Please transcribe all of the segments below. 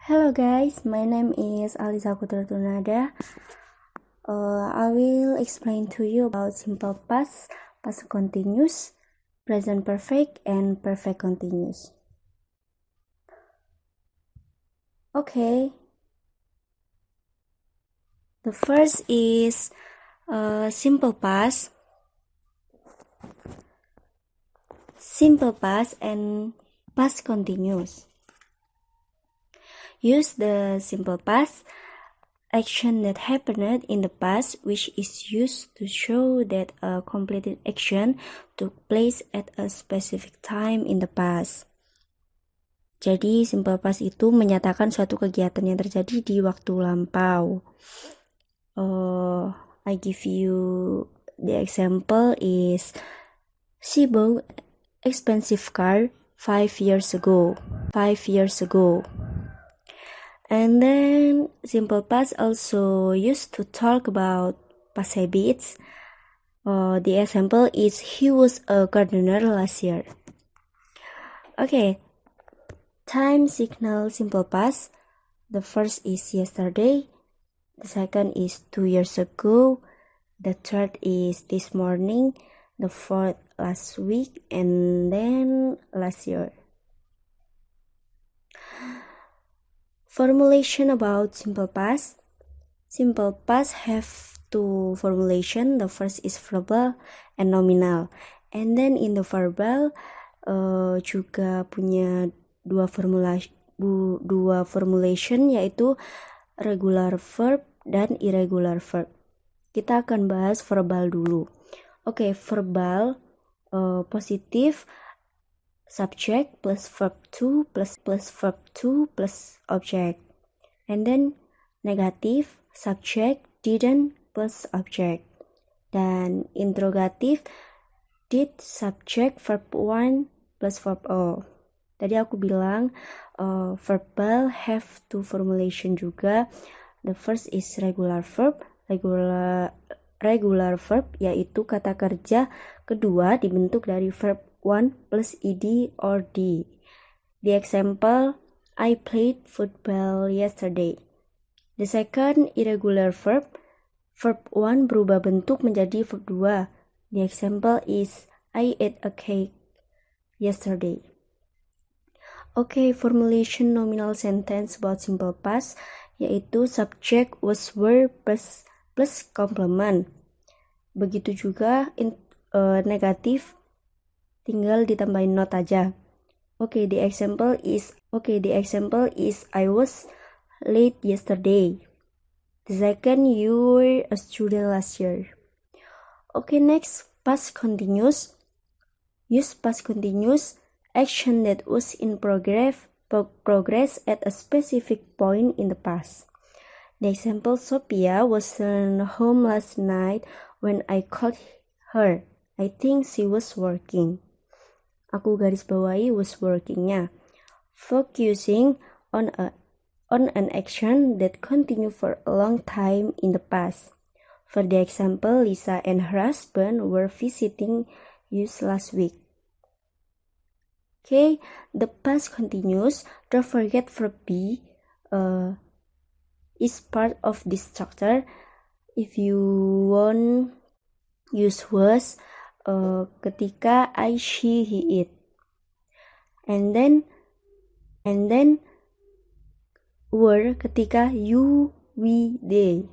Hello guys, my name is Alisa Kutratunada. I will explain to you about simple past, past continuous, present perfect, and perfect continuous. Okay. The first is simple past and past continuous. Use the simple past action that happened in the past, which is used to show that a completed action took place at a specific time in the past. Jadi simple past itu menyatakan suatu kegiatan yang terjadi di waktu lampau. I give you the example is she bought expensive car 5 years ago. And then simple past also used to talk about past habits. The example is he was a gardener last year. Okay, time signal simple past. The first is yesterday. The second is 2 years ago. The third is this morning. The fourth last week, and then last year. Formulation about simple past. Simple past have two formulation. The first is verbal and nominal. And then in the verbal juga punya dua formulation, yaitu regular verb dan irregular verb. Kita akan bahas verbal dulu. Oke, verbal positif subject plus verb to plus verb to plus object. And then negatif subject didn't plus object. Dan interrogatif did subject verb 1 plus verb all. Tadi aku bilang verbal have two formulation juga. The first is regular verb. Regular verb yaitu kata kerja kedua dibentuk dari verb 1 plus ed or d. The example, I played football yesterday. The second irregular verb 1 berubah bentuk menjadi verb 2. The example is, I ate a cake yesterday. Okay, formulation nominal sentence about simple past yaitu subject was were plus complement. Begitu juga negatif tinggal ditambahin not aja. Okay, the example is I was late yesterday. The second, you were a student last year. Okay, next, past continuous. Use past continuous action that was in progress at a specific point in the past. The example, Sophia was home last night when I called her. I think she was working. Aku garis bawahi was working-nya. Focusing on an action that continue for a long time in the past. For the example, Lisa and her husband were visiting us last week. Okay, the past continuous. Don't forget verb be is part of this chapter. If you want use was ketika I, she, he, it. And then were ketika you, we, they.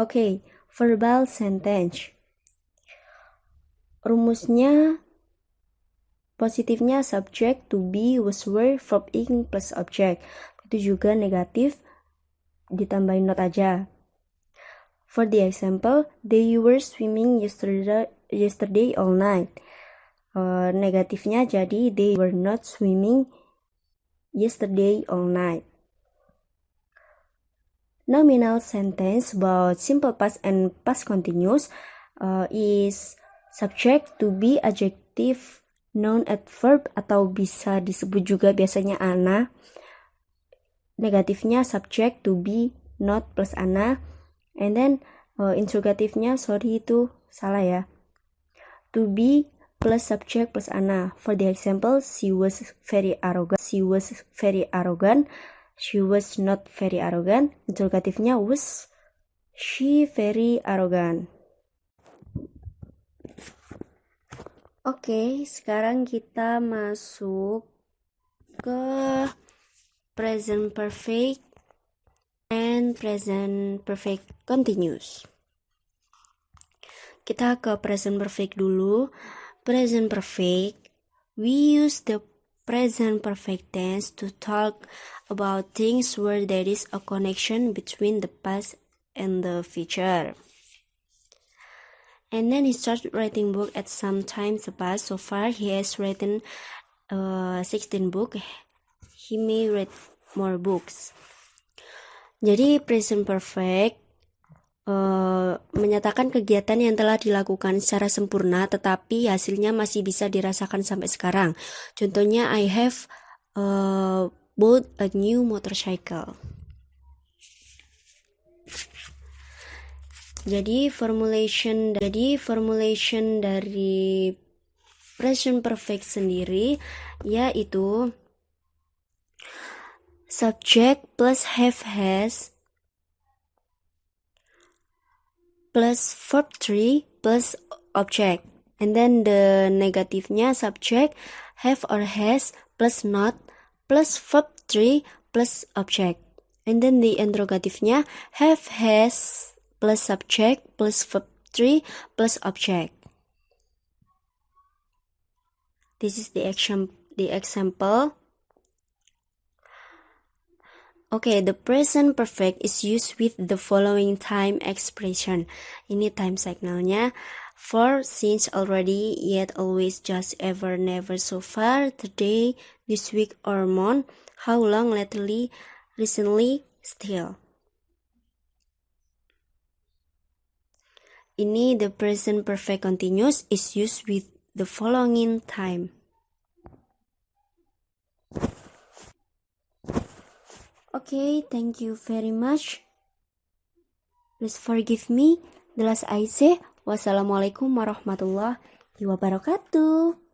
Okay, verbal sentence. Rumusnya positifnya subject to be was were verb ing plus object. Itu juga negatif ditambahin not aja. For the example, they were swimming yesterday all night. Negatifnya jadi they were not swimming yesterday all night. Nominal sentence about simple past and past continuous is subject to be adjective noun adverb atau bisa disebut juga biasanya ana. Negatifnya subject to be not plus ana. And then interrogatifnya, sorry itu salah ya. To be plus subject plus Anna. For the example, she was very arrogant. She was very arrogant. She was not very arrogant. Interrogatifnya was she very arrogant. Oke, sekarang kita masuk ke present perfect and present perfect continuous. Kita ke present perfect dulu. Present perfect, we use the present perfect tense to talk about things where there is a connection between the past and the future. And then he started writing book at some time past. So far he has written 16 books. He may read more books. Jadi present perfect menyatakan kegiatan yang telah dilakukan secara sempurna tetapi hasilnya masih bisa dirasakan sampai sekarang. Contohnya, I have bought a new motorcycle. Jadi formulation dari present perfect sendiri yaitu subject plus have has plus verb 3 plus object. And then the negatifnya subject have or has plus not plus verb 3 plus object. And then the interrogatifnya have has plus subject plus verb 3 plus object. This is the example. Okay, the present perfect is used with the following time expression. Ini time signalnya. For, since, already, yet, always, just, ever, never, so far, today, this week, or month, how long, lately, recently, still. Ini the present perfect continuous is used with the following time. Okay, thank you very much. Please forgive me. The last I say, wassalamualaikum warahmatullahi wabarakatuh.